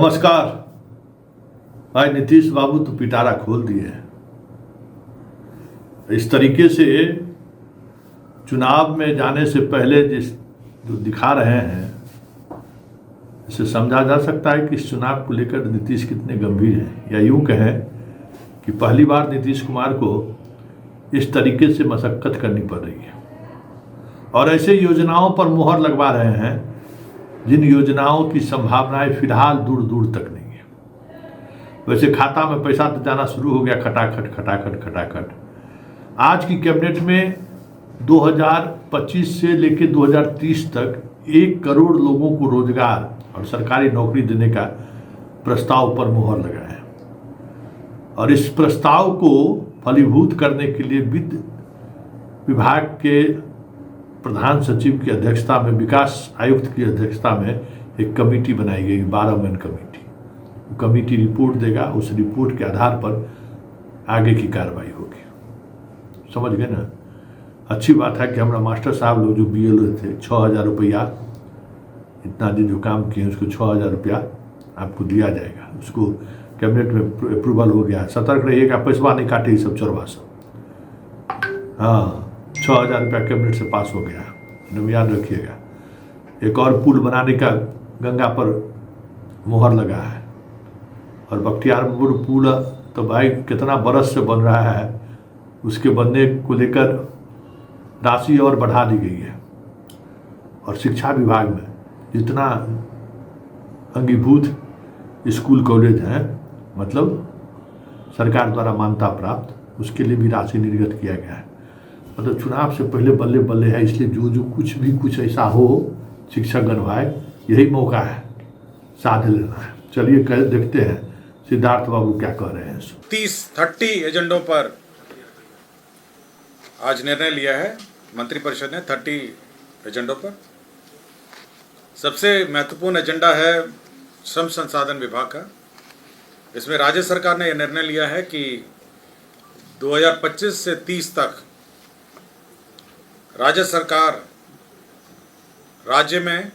नमस्कार। भाई नीतीश बाबू तो पिटारा खोल दिए हैं। इस तरीके से चुनाव में जाने से पहले जो दिखा रहे हैं, इससे समझा जा सकता है कि इस चुनाव को लेकर नीतीश कितने गंभीर हैं। या यूं कहें कि पहली बार नीतीश कुमार को इस तरीके से मशक्कत करनी पड़ रही है और ऐसे योजनाओं पर मुहर लगवा रहे हैं जिन योजनाओं की संभावनाएं फिलहाल दूर दूर तक नहीं है। वैसे खाता में पैसा तो जाना शुरू हो गया खटाखट खटाखट खटाखट। आज की कैबिनेट में 2025 से लेकर 2030 तक 1 करोड़ लोगों को रोजगार और सरकारी नौकरी देने का प्रस्ताव पर मुहर लगा है और इस प्रस्ताव को फलीभूत करने के लिए वित्त विभाग के प्रधान सचिव की अध्यक्षता में, विकास आयुक्त की अध्यक्षता में एक कमेटी बनाई गई, 12 मैन कमेटी। कमेटी रिपोर्ट देगा, उस रिपोर्ट के आधार पर आगे की कार्रवाई होगी। समझ गए ना। अच्छी बात है कि हमारा मास्टर साहब लोग जो BLO थे, 6,000 रुपया, इतना दिन जो काम किए उसको 6,000 रुपया आपको दिया जाएगा। उसको कैबिनेट में अप्रूवल हो गया। सतर्क रहिएगा, पैसा नहीं काटे सब चोरवा सब। हाँ, 6,000 रुपया कैबिनेट से पास हो गया, याद रखिएगा। एक और पुल बनाने का गंगा पर मुहर लगा है और बख्तियारपुर पुल तो भाई कितना बरस से बन रहा है, उसके बनने को लेकर राशि और बढ़ा दी गई है। और शिक्षा विभाग में जितना अंगीभूत स्कूल कॉलेज हैं, मतलब सरकार द्वारा मान्यता प्राप्त, उसके लिए भी राशि निर्गत किया गया है। मतलब चुनाव से पहले बल्ले बल्ले है, इसलिए जो कुछ ऐसा हो शिक्षक गणवाए, यही मौका है, साथ लेना है। चलिए देखते हैं सिद्धार्थ बाबू क्या कह रहे हैं। 30 एजेंडों पर आज निर्णय लिया है मंत्रिपरिषद ने। 30 एजेंडों पर सबसे महत्वपूर्ण एजेंडा है श्रम संसाधन विभाग का। इसमें राज्य सरकार ने यह निर्णय लिया है कि 2025 से 30 तक राज्य सरकार राज्य में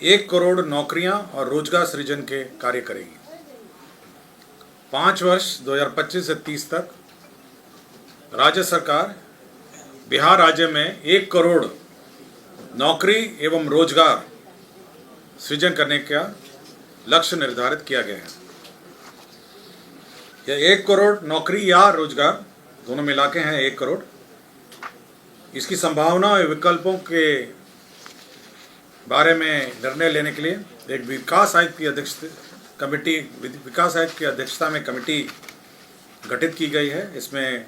1 करोड़ नौकरियां और रोजगार सृजन के कार्य करेगी। 5 वर्ष 2025 से 30 तक राज्य सरकार बिहार राज्य में 1 करोड़ नौकरी एवं रोजगार सृजन करने का लक्ष्य निर्धारित किया गया है। यह 1 करोड़ नौकरी या रोजगार दोनों मिला के हैं 1 करोड़। इसकी संभावना और विकल्पों के बारे में निर्णय लेने के लिए एक विकास आयुक्त की अध्यक्षता में कमेटी गठित की गई है। इसमें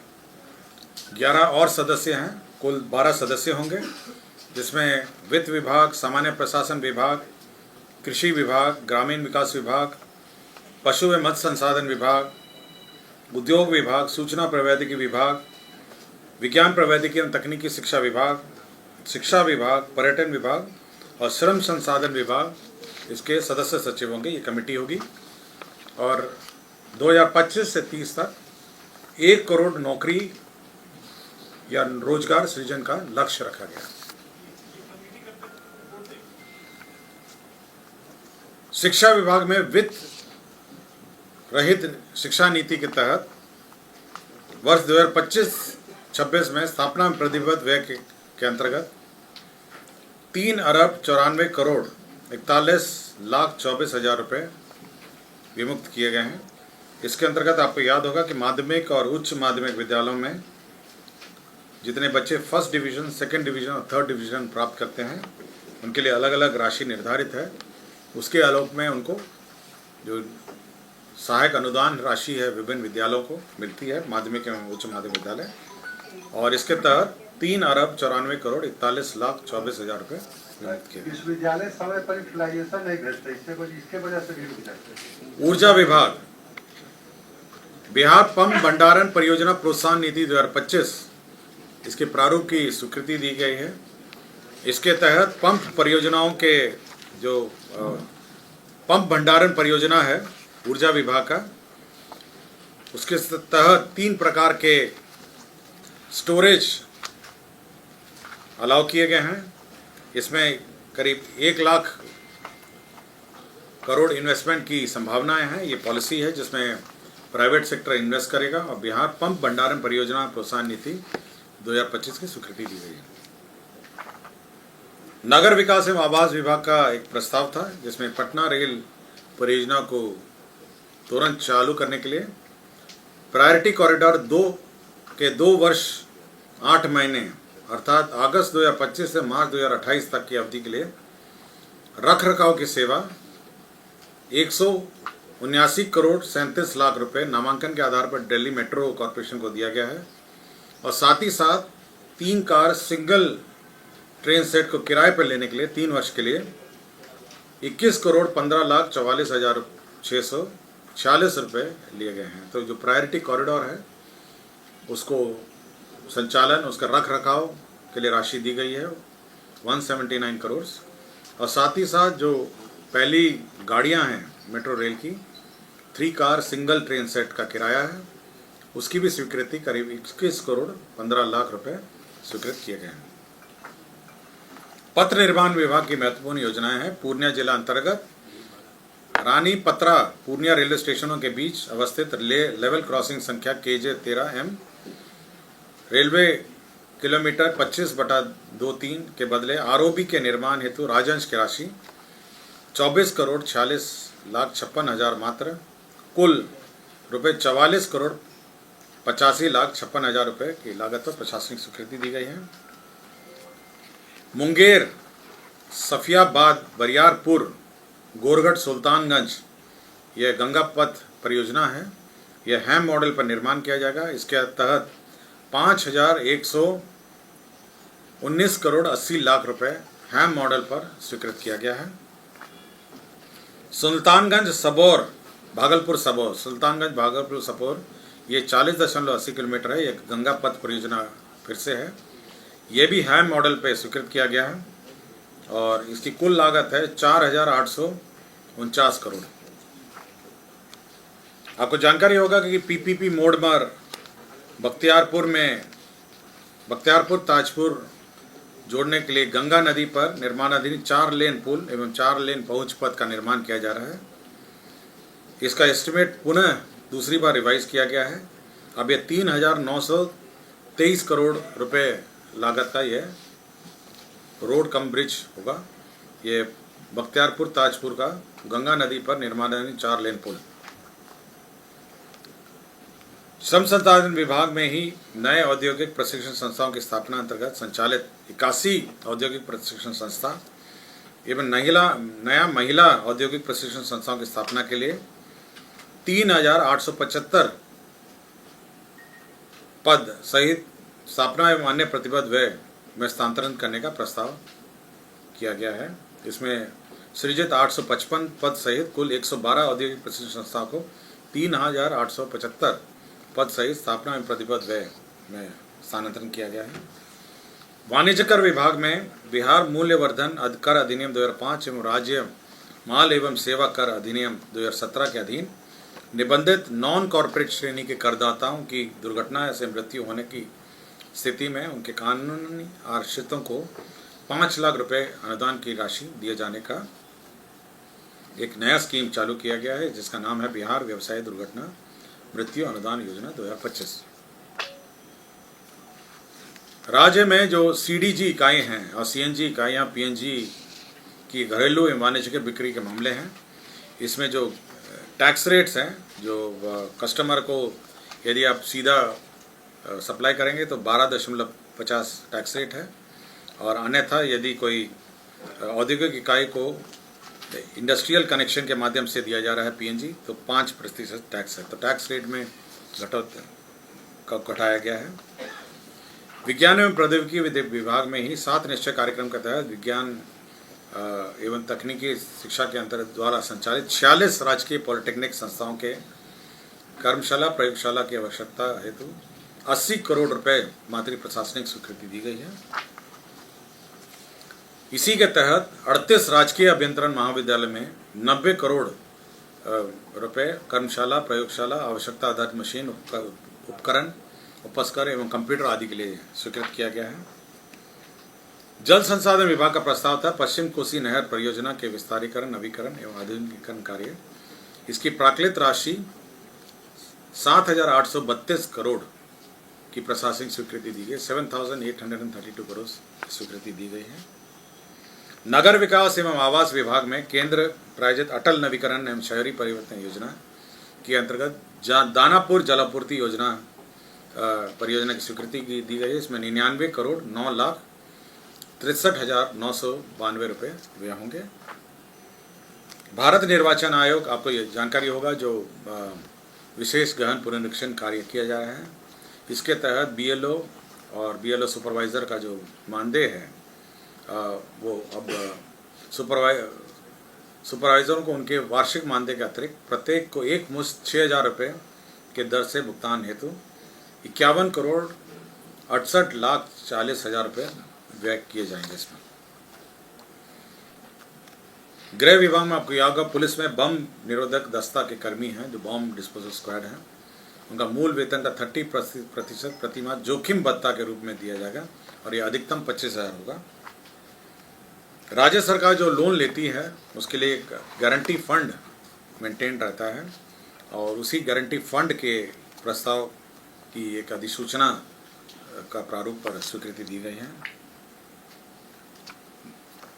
11 और सदस्य हैं, कुल 12 सदस्य होंगे, जिसमें वित्त विभाग, सामान्य प्रशासन विभाग, कृषि विभाग, ग्रामीण विकास विभाग, पशु एवं मत्स्य संसाधन विभाग, उद्योग विभाग, सूचना प्रौद्योगिकी विभाग, विज्ञान प्रौद्योगिकी एवं तकनीकी शिक्षा विभाग, पर्यटन विभाग और श्रम संसाधन विभाग इसके सदस्य सचिव होंगे। ये कमेटी होगी और 2025 से 30 तक 1 करोड़ नौकरी या रोजगार सृजन का लक्ष्य रखा गया। शिक्षा विभाग में वित्त रहित शिक्षा नीति के तहत वर्ष 2025-26 में स्थापना में प्रतिबद्ध व्यय के अंतर्गत 3,94,41,24,000 रुपये विमुक्त किए गए हैं। इसके अंतर्गत आपको याद होगा कि माध्यमिक और उच्च माध्यमिक विद्यालयों में जितने बच्चे फर्स्ट डिवीज़न, सेकंड डिवीज़न और थर्ड डिवीज़न प्राप्त करते हैं, उनके लिए अलग अलग राशि निर्धारित है। उसके आलोक में उनको जो सहायक अनुदान राशि है विभिन्न विद्यालयों को मिलती है, माध्यमिक एवं उच्च माध्यमिक विद्यालय, और इसके तहत 3,94,41,24,000 रुपये विमुक्त किए। इस विद्यालय समय पर यूटिलाइजेशन नहीं भेजते, इसके वजह से भी रुक जाते हैं। ऊर्जा विभाग बिहार पंप भंडारण परियोजना प्रोत्साहन निधि 2025, इसके प्रारूप की स्वीकृति दी गई है। इसके तहत पंप परियोजनाओं के जो पंप भंडारण परियोजना है ऊर्जा विभाग का, उसके तहत 3 प्रकार के स्टोरेज अलाउ किए गए हैं। इसमें करीब 1 लाख करोड़ इन्वेस्टमेंट की संभावनाएं हैं। ये पॉलिसी है जिसमें प्राइवेट सेक्टर इन्वेस्ट करेगा और बिहार पंप भंडारण परियोजना प्रोत्साहन नीति 2025 की स्वीकृति दी गई है। नगर विकास एवं आवास विभाग का एक प्रस्ताव था जिसमें पटना रेल परियोजना को तुरंत चालू करने के लिए प्रायोरिटी कॉरिडोर 2 के 2 वर्ष 8 महीने अर्थात अगस्त 2025 से मार्च 2028 तक की अवधि के लिए रख रखाव की सेवा 179 करोड़ 37 लाख रुपए नामांकन के आधार पर दिल्ली मेट्रो कॉरपोरेशन को दिया गया है और साथ ही साथ 3 कार सिंगल ट्रेन सेट को किराए पर लेने के लिए 3 वर्ष के लिए 21 करोड़ 15 लाख 44,646 रुपये लिए गए हैं। तो जो प्रायोरिटी कॉरिडोर है उसको संचालन उसका रख रखाव के लिए राशि दी गई है 179 करोड़ और साथ ही साथ जो पहली गाड़ियां हैं मेट्रो रेल की 3 कार सिंगल ट्रेन सेट का किराया है उसकी भी स्वीकृति करीब 21 करोड़ 15 लाख रुपए स्वीकृत किए गए हैं। पथ निर्माण विभाग की महत्वपूर्ण योजनाएं हैं। पूर्णिया जिला अंतर्गत रानी पत्रा पूर्णिया रेलवे स्टेशनों के बीच अवस्थित लेवल क्रॉसिंग संख्या KJ 13M रेलवे किलोमीटर 25/23 के बदले ROB के निर्माण हेतु राजंश की राशि 24 करोड़ 46 लाख 56 हजार मात्र कुल रुपए 44 करोड़ 85 लाख 56 हजार रुपये की लागत पर प्रशासनिक स्वीकृति दी गई है। मुंगेर सफियाबाद बरियारपुर गोरगढ़ सुल्तानगंज यह गंगा पथ परियोजना है। यह हैम मॉडल पर निर्माण किया जाएगा। इसके तहत 5,119 करोड़ 80 लाख रुपए हैम मॉडल पर स्वीकृत किया गया है। सुल्तानगंज सबौर भागलपुर सबौर सुल्तानगंज भागलपुर सबौर ये 40.80 किलोमीटर है। एक गंगा पथ परियोजना फिर से है। ये भी हैम मॉडल पे स्वीकृत किया गया है और इसकी कुल लागत है 4,849 करोड़। आपको जानकारी होगा कि PPP मोड पर बख्तियारपुर ताजपुर जोड़ने के लिए गंगा नदी पर निर्माणाधीन 4 लेन पुल एवं 4 लेन पहुंच पथ का निर्माण किया जा रहा है। इसका एस्टिमेट पुनः दूसरी बार रिवाइज किया गया है। अब यह 3,923 करोड़ रुपए लागत का यह रोड कम ब्रिज होगा। ये बख्तियारपुर ताजपुर का गंगा नदी पर निर्माणाधीन 4 लेन पुल। श्रम संसाधन विभाग में ही नए औद्योगिक प्रशिक्षण संस्थाओं की स्थापना अंतर्गत संचालित 81 औद्योगिक प्रशिक्षण संस्था एवं नया महिला औद्योगिक प्रशिक्षण संस्थाओं की स्थापना के लिए 3,875 पद सहित स्थापना एवं अन्य प्रतिबद्ध व्यय में स्थानांतरण करने का प्रस्ताव किया गया है। इसमें सृजित 855 पद सहित कुल 112 औद्योगिक प्रशिक्षण संस्थाओं को 3,875 पद सहित स्थापना एवं प्रतिबद्ध व्यय में स्थानांतरण किया गया है। वाणिज्य कर विभाग में बिहार मूल्यवर्धन कर अधिनियम 2005 एवं राज्य माल एवं सेवा कर अधिनियम 2017 के अधीन निबंधित नॉन कॉर्पोरेट श्रेणी के करदाताओं की दुर्घटना से मृत्यु होने की स्थिति में उनके कानूनी आश्रितों को 5 लाख रुपए अनुदान की राशि दिए जाने का एक नया स्कीम चालू किया गया है जिसका नाम है बिहार व्यवसाय दुर्घटना मृत्यु अनुदान योजना 2025। राज्य में जो CDG इकाई हैं और CNG इकाइयाँ PNG की घरेलू एवं वाणिज्यिक बिक्री के मामले हैं। इसमें जो टैक्स रेट्स हैं जो कस्टमर को यदि आप सीधा सप्लाई करेंगे तो 12.50 टैक्स रेट है और अन्यथा यदि कोई औद्योगिक इकाई को इंडस्ट्रियल कनेक्शन के माध्यम से दिया जा रहा है PNG तो 5% टैक्स है। तो टैक्स रेट में घटाया गया है। विज्ञान एवं प्रौद्योगिकी विभाग में ही 7 निश्चय कार्यक्रम के तहत विज्ञान एवं तकनीकी शिक्षा के अंतर्गत द्वारा संचालित 46 राजकीय पॉलिटेक्निक संस्थाओं के कर्मशाला प्रयोगशाला की आवश्यकता हेतु 80 करोड़ रुपए मात्र प्रशासनिक स्वीकृति दी गई है। इसी के तहत 38 राजकीय अभियंत्रण महाविद्यालय में 90 करोड़ रुपए कर्मशाला प्रयोगशाला आवश्यकता आधारित मशीन उपकरण उपस्कर एवं कंप्यूटर आदि के लिए स्वीकृत किया गया है। जल संसाधन विभाग का प्रस्ताव था पश्चिम कोसी नहर परियोजना के विस्तारीकरण, नवीकरण एवं आधुनिकीकरण कार्य। इसकी प्राकृत राशि 7,832 करोड़ की प्रशासनिक स्वीकृति दी गई, 7,832 करोड़ स्वीकृति दी गई है। नगर विकास एवं आवास विभाग में केंद्र प्रायोजित अटल नवीकरण एवं शहरी परिवर्तन योजना के अंतर्गत दानापुर जलापूर्ति योजना परियोजना की स्वीकृति दी गई है। इसमें 99 करोड़ 9,63,992 रुपये व्यय होंगे। भारत निर्वाचन आयोग, आपको ये जानकारी होगा, जो विशेष गहन पुनरीक्षण कार्य किया जा रहा है, इसके तहत बीएलओ और बीएलओ सुपरवाइज़र का जो मानदेय है वो अब सुपरवाइज़रों को उनके वार्षिक मानदेय के अतिरिक्त प्रत्येक को एक मुश्त 6,000 रुपये के दर से भुगतान हेतु 51 करोड़ 68,40,000 रुपये व्यय किए जाएंगे। इसमें गृह विभाग में आपको याद होगा, पुलिस में बम निरोधक दस्ता के कर्मी हैं जो बम डिस्पोजल स्क्वाड हैं, उनका मूल वेतन का 30% प्रतिमाह जोखिम भत्ता के रूप में दिया जाएगा और ये अधिकतम 25,000 होगा। राज्य सरकार जो लोन लेती है उसके लिए एक गारंटी फंड मेंटेन रहता है और उसी गारंटी फंड के प्रस्ताव की एक अधिसूचना का प्रारूप पर स्वीकृति दी गई है।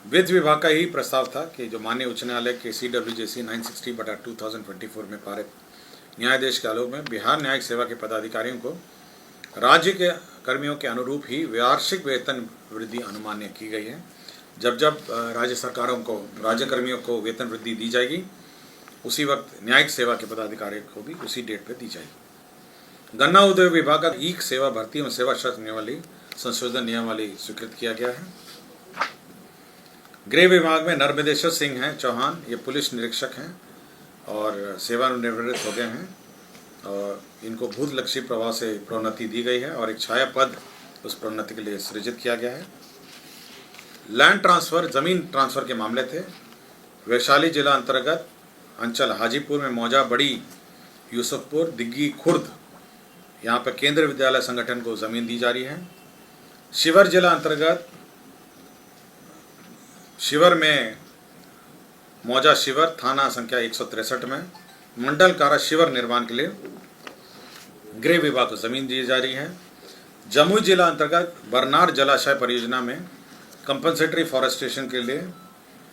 वित्त विभाग का ही प्रस्ताव था कि जो माननीय उच्च न्यायालय के CWJC 960/2024 में पारित न्यायाधीश के आलोक में बिहार न्यायिक सेवा के पदाधिकारियों को राज्य के कर्मियों के अनुरूप ही वार्षिक वेतन वृद्धि अनुमान्य की गई है। जब राज्य सरकारों को, राज्य कर्मियों को वेतन वृद्धि दी जाएगी, उसी वक्त न्यायिक सेवा के पदाधिकारियों को भी उसी डेट पर दी जाएगी। गन्ना उद्योग विभाग का ईक सेवा भर्ती एवं सेवा शर्त नियमावली संशोधन नियमावली स्वीकृत किया गया है। गृह विभाग में नर्मदेश्वर सिंह हैं चौहान, ये पुलिस निरीक्षक हैं और सेवानिवृत्त हो गए हैं और इनको भूतलक्षी प्रभाव से प्रोन्नति दी गई है और एक छाया पद उस प्रोन्नति के लिए सृजित किया गया है। लैंड ट्रांसफ़र, ज़मीन ट्रांसफ़र के मामले थे। वैशाली जिला अंतर्गत अंचल हाजीपुर में मौजा, बड़ी यूसुफपुर, दिग्गी, खुर्द, यहाँ पर केंद्रीय विद्यालय संगठन को ज़मीन दी जा रही है। शिवर जिला अंतर्गत शिवर में मौजा शिवर, थाना संख्या 163 में मंडल कारा शिवर निर्माण के लिए गृह विभाग को ज़मीन दी जा रही है। जमुई जिला अंतर्गत बरनार जलाशय परियोजना में कंपनसेटरी फॉरेस्टेशन के लिए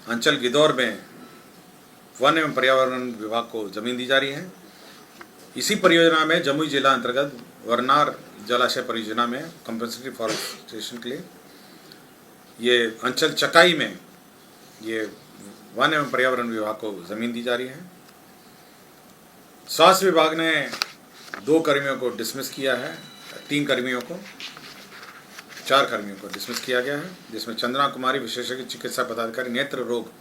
अंचल गिदौर में वन एवं पर्यावरण विभाग को ज़मीन दी जा रही है। इसी परियोजना में जमुई जिला अंतर्गत बरनार जलाशय परियोजना में कंपनसेटरी फॉरेस्टेशन के लिए ये अंचल चकाई में ये वन एवं पर्यावरण विभाग को ज़मीन दी जा रही है। स्वास्थ्य विभाग ने 2 कर्मियों को डिसमिस किया है, 3 कर्मियों को, 4 कर्मियों को डिसमिस किया गया है, जिसमें चंद्रा कुमारी विशेषज्ञ चिकित्सा पदाधिकारी नेत्र रोग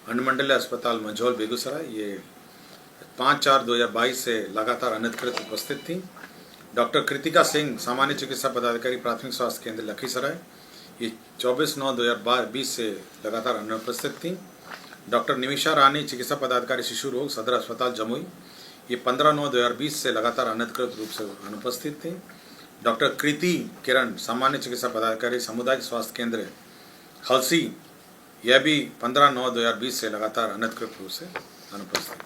अनुमंडलीय अस्पताल मंझौल बेगूसराय, ये 5/4/2022 से लगातार अनधिकृत उपस्थित थी। डॉक्टर कृतिका सिंह सामान्य चिकित्सा पदाधिकारी प्राथमिक स्वास्थ्य केंद्र लखीसराय, ये 24/9/2020 से लगातार अनुपस्थित थी। डॉक्टर निमिषा रानी चिकित्सा पदाधिकारी शिशु रोग सदर अस्पताल जमुई, ये 15/9/2020 से लगातार अनधिकृत रूप से अनुपस्थित थी। डॉक्टर कृति किरण सामान्य चिकित्सा पदाधिकारी सामुदायिक स्वास्थ्य केंद्र हलसी, यह भी 15/9/2020 से लगातार अनधिकृत रूप से अनुपस्थित।